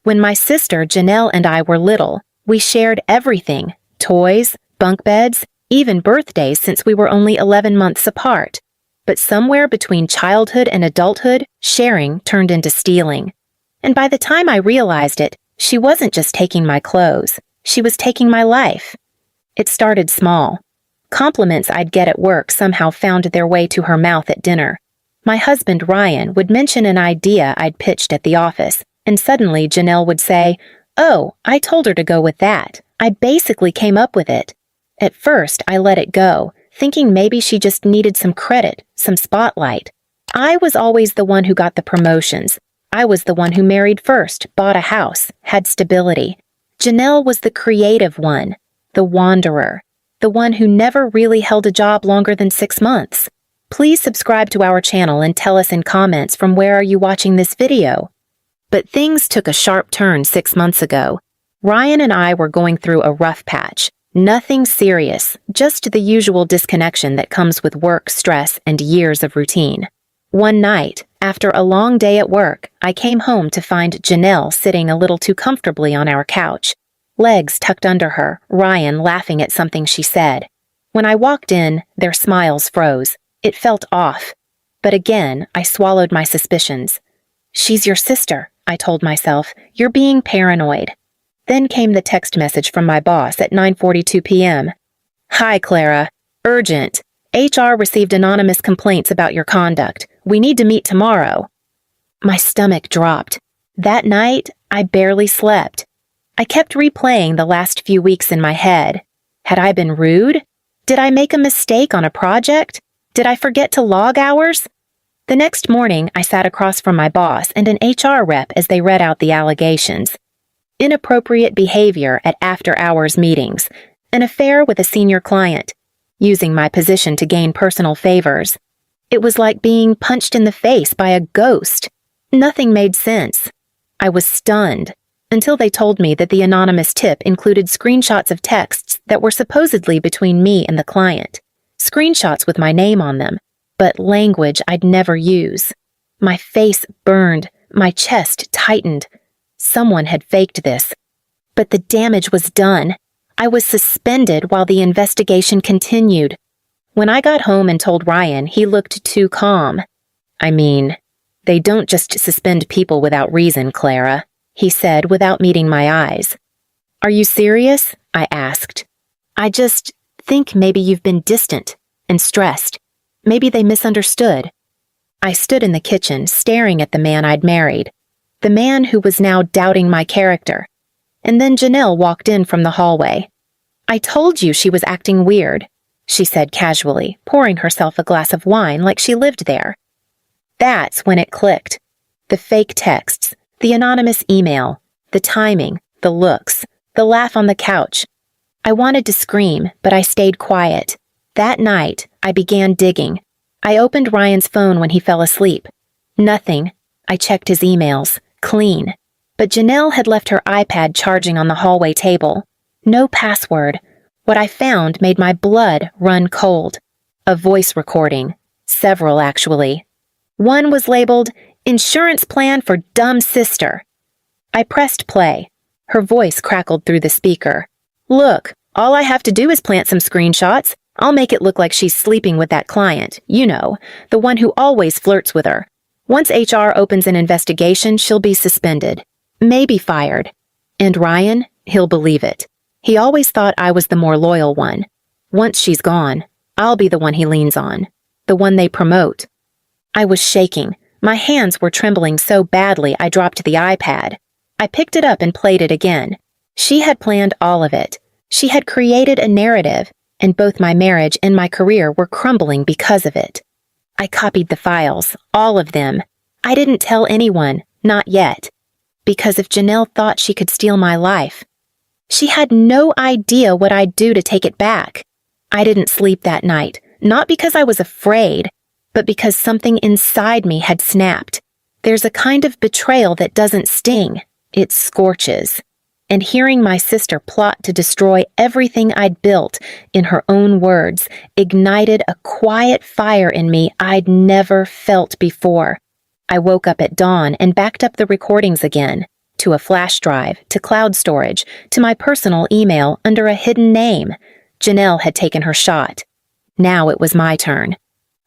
When my sister Janelle and I were little, we shared everything: toys, bunk beds, even birthdays, since we were only 11 months apart. But somewhere between childhood and adulthood, sharing turned into stealing. And by the time I realized it, she wasn't just taking my clothes, she was taking my life. It started small. Compliments I'd get at work somehow found their way to her mouth at dinner. My husband Ryan would mention an idea I'd pitched at the office, and suddenly Janelle would say, "Oh, I told her to go with that. I basically came up with it." At first, I let it go, thinking maybe she just needed some credit, some spotlight. I was always the one who got the promotions. I was the one who married first, bought a house, had stability. Janelle was the creative one, the wanderer, the one who never really held a job longer than 6 months. Please subscribe to our channel and tell us in comments from where are you watching this video. But things took a sharp turn 6 months ago. Ryan and I were going through a rough patch. Nothing serious, just the usual disconnection that comes with work, stress, and years of routine. One night, after a long day at work, I came home to find Janelle sitting a little too comfortably on our couch, legs tucked under her, Ryan laughing at something she said. When I walked in, their smiles froze. It felt off. But again, I swallowed my suspicions. "She's your sister," I told myself. "You're being paranoid." Then came the text message from my boss at 9:42 p.m. "Hi, Clara. Urgent. HR received anonymous complaints about your conduct. We need to meet tomorrow." My stomach dropped. That night, I barely slept. I kept replaying the last few weeks in my head. Had I been rude? Did I make a mistake on a project? Did I forget to log hours? The next morning, I sat across from my boss and an HR rep as they read out the allegations. Inappropriate behavior at after-hours meetings, an affair with a senior client, using my position to gain personal favors. It was like being punched in the face by a ghost. Nothing made sense. I was stunned, until they told me that the anonymous tip included screenshots of texts that were supposedly between me and the client. Screenshots with my name on them, but language I'd never use. My face burned, my chest tightened. Someone had faked this. But the damage was done. I was suspended while the investigation continued. When I got home and told Ryan, he looked too calm. "I mean, they don't just suspend people without reason, Clara," he said without meeting my eyes. "Are you serious?" I asked. "I just think maybe you've been distant and stressed. Maybe they misunderstood." I stood in the kitchen, staring at the man I'd married, the man who was now doubting my character. And then Janelle walked in from the hallway. "I told you she was acting weird," she said casually, pouring herself a glass of wine like she lived there. That's when it clicked. The fake texts, the anonymous email, the timing, the looks, the laugh on the couch. I wanted to scream, but I stayed quiet. That night, I began digging. I opened Ryan's phone when he fell asleep. Nothing. I checked his emails. Clean. But Janelle had left her iPad charging on the hallway table. No password. What I found made my blood run cold. A voice recording. Several, actually. One was labeled, "Insurance Plan for Dumb Sister." I pressed play. Her voice crackled through the speaker. "Look, all I have to do is plant some screenshots. I'll make it look like she's sleeping with that client, you know, the one who always flirts with her. Once HR opens an investigation, she'll be suspended. Maybe fired. And Ryan, he'll believe it. He always thought I was the more loyal one. Once she's gone, I'll be the one he leans on, the one they promote." I was shaking. My hands were trembling so badly I dropped the iPad. I picked it up and played it again. She had planned all of it. She had created a narrative, and both my marriage and my career were crumbling because of it. I copied the files, all of them. I didn't tell anyone, not yet. Because if Janelle thought she could steal my life, she had no idea what I'd do to take it back. I didn't sleep that night, not because I was afraid, but because something inside me had snapped. There's a kind of betrayal that doesn't sting, it scorches. And hearing my sister plot to destroy everything I'd built, in her own words, ignited a quiet fire in me I'd never felt before. I woke up at dawn and backed up the recordings again. to a flash drive, to cloud storage, to my personal email under a hidden name. Janelle had taken her shot. Now it was my turn.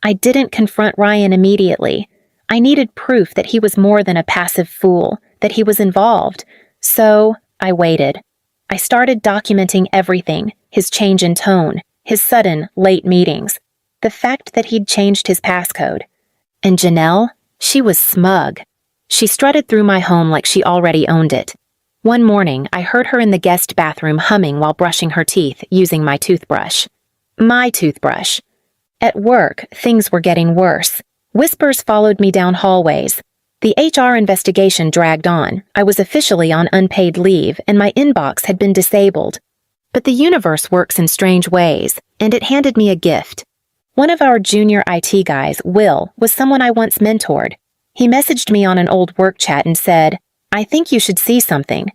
I didn't confront Ryan immediately. I needed proof that he was more than a passive fool, that he was involved. So I waited. I started documenting everything, his change in tone, his sudden, late meetings, the fact that he'd changed his passcode. And Janelle, she was smug. She strutted through my home like she already owned it. One morning, I heard her in the guest bathroom humming while brushing her teeth using my toothbrush. My toothbrush. At work, things were getting worse. Whispers followed me down hallways. The HR investigation dragged on. I was officially on unpaid leave, and my inbox had been disabled. But the universe works in strange ways, and it handed me a gift. One of our junior IT guys, Will, was someone I once mentored. He messaged me on an old work chat and said, "I think you should see something."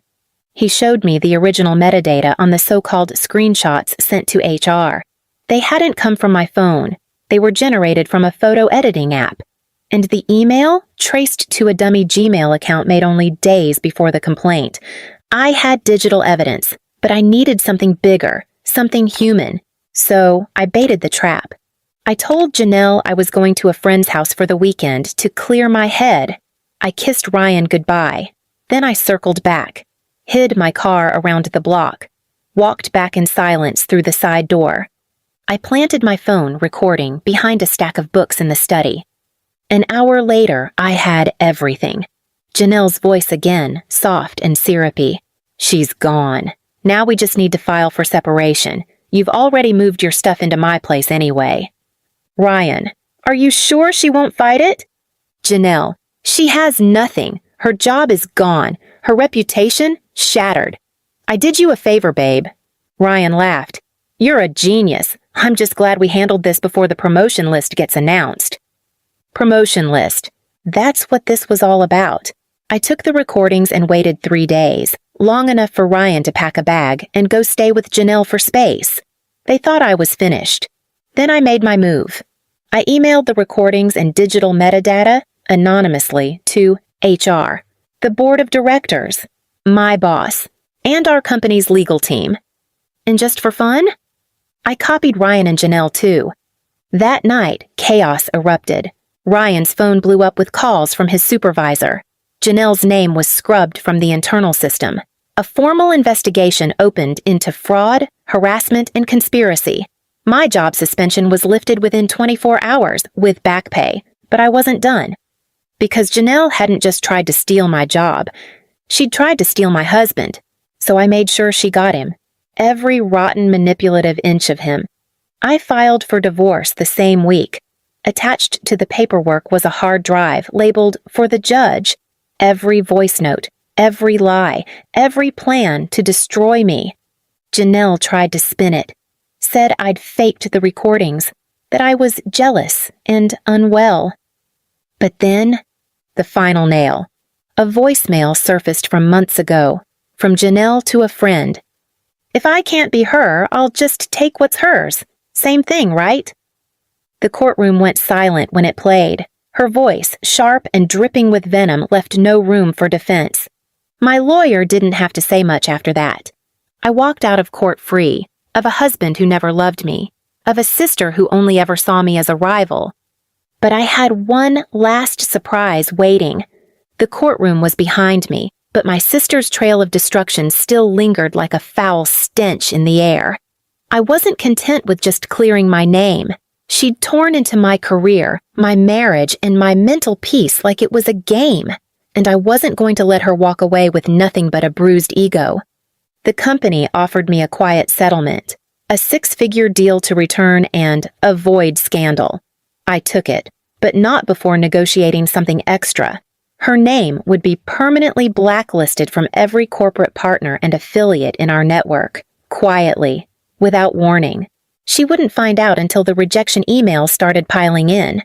He showed me the original metadata on the so-called screenshots sent to HR. They hadn't come from my phone. They were generated from a photo editing app. And the email traced to a dummy Gmail account made only days before the complaint. I had digital evidence, but I needed something bigger, something human. So I baited the trap. I told Janelle I was going to a friend's house for the weekend to clear my head. I kissed Ryan goodbye. Then I circled back, hid my car around the block, walked back in silence through the side door. I planted my phone, recording, behind a stack of books in the study. An hour later, I had everything. Janelle's voice again, soft and syrupy. "She's gone. Now we just need to file for separation. You've already moved your stuff into my place anyway." Ryan, "Are you sure she won't fight it?" Janelle, "She has nothing. Her job is gone. Her reputation, shattered. I did you a favor, babe." Ryan laughed. "You're a genius. I'm just glad we handled this before the promotion list gets announced." Promotion list. That's what this was all about. I took the recordings and waited 3 days, long enough for Ryan to pack a bag and go stay with Janelle for space. They thought I was finished. Then I made my move. I emailed the recordings and digital metadata anonymously to HR, the board of directors, my boss, and our company's legal team. And just for fun, I copied Ryan and Janelle too. That night, chaos erupted. Ryan's phone blew up with calls from his supervisor. Janelle's name was scrubbed from the internal system. A formal investigation opened into fraud, harassment, and conspiracy. My job suspension was lifted within 24 hours with back pay, but I wasn't done. Because Janelle hadn't just tried to steal my job. She'd tried to steal my husband, so I made sure she got him. Every rotten, manipulative inch of him. I filed for divorce the same week. Attached to the paperwork was a hard drive labeled "For the Judge." Every voice note, every lie, every plan to destroy me. Janelle tried to spin it. Said I'd faked the recordings, that I was jealous and unwell. But then, the final nail. A voicemail surfaced from months ago, from Janelle to a friend. "If I can't be her, I'll just take what's hers. Same thing, right?" The courtroom went silent when it played. Her voice, sharp and dripping with venom, left no room for defense. My lawyer didn't have to say much after that. I walked out of court free, of a husband who never loved me, of a sister who only ever saw me as a rival. But I had one last surprise waiting. The courtroom was behind me, but my sister's trail of destruction still lingered like a foul stench in the air. I wasn't content with just clearing my name. She'd torn into my career, my marriage, and my mental peace like it was a game, and I wasn't going to let her walk away with nothing but a bruised ego. The company offered me a quiet settlement, a 6-figure deal to return and avoid scandal. I took it, but not before negotiating something extra. Her name would be permanently blacklisted from every corporate partner and affiliate in our network, quietly, without warning. She wouldn't find out until the rejection emails started piling in.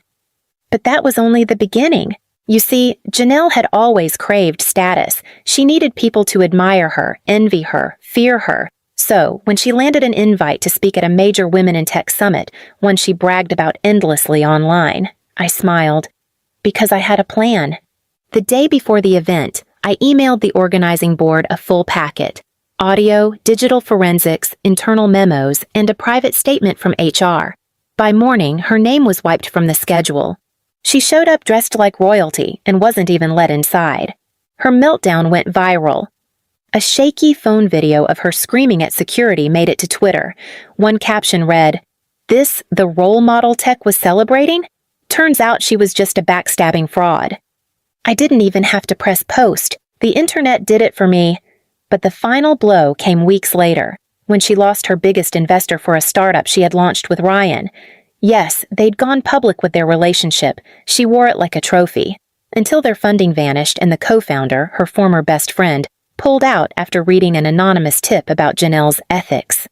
But that was only the beginning. You see, Janelle had always craved status. She needed people to admire her, envy her, fear her. So, when she landed an invite to speak at a major Women in Tech summit, one she bragged about endlessly online, I smiled. Because I had a plan. The day before the event, I emailed the organizing board a full packet: audio, digital forensics, internal memos, and a private statement from HR. By morning, her name was wiped from the schedule. She showed up dressed like royalty and wasn't even let inside. Her meltdown went viral. A shaky phone video of her screaming at security made it to Twitter. One caption read, "This, the role model tech was celebrating? Turns out she was just a backstabbing fraud." I didn't even have to press post. The internet did it for me. But the final blow came weeks later, when she lost her biggest investor for a startup she had launched with Ryan. Yes, they'd gone public with their relationship. She wore it like a trophy, until their funding vanished and the co-founder, her former best friend, pulled out after reading an anonymous tip about Janelle's ethics.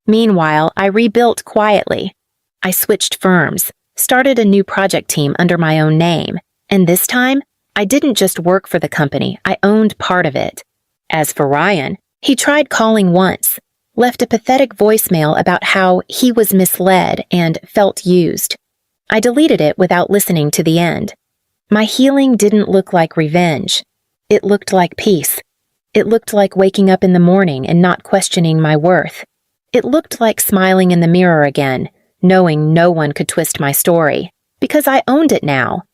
Meanwhile, I rebuilt quietly. I switched firms, started a new project team under my own name, and this time, I didn't just work for the company, I owned part of it. As for Ryan, he tried calling once, left a pathetic voicemail about how he was misled and felt used. I deleted it without listening to the end. My healing didn't look like revenge. It looked like peace. It looked like waking up in the morning and not questioning my worth. It looked like smiling in the mirror again, knowing no one could twist my story, because I owned it now.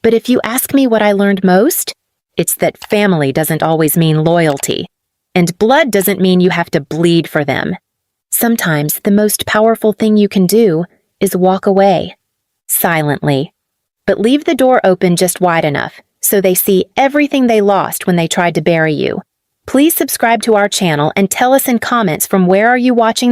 But if you ask me what I learned most, it's that family doesn't always mean loyalty, and blood doesn't mean you have to bleed for them. Sometimes the most powerful thing you can do is walk away, silently, but leave the door open just wide enough so they see everything they lost when they tried to bury you. Please subscribe to our channel and tell us in comments from where are you watching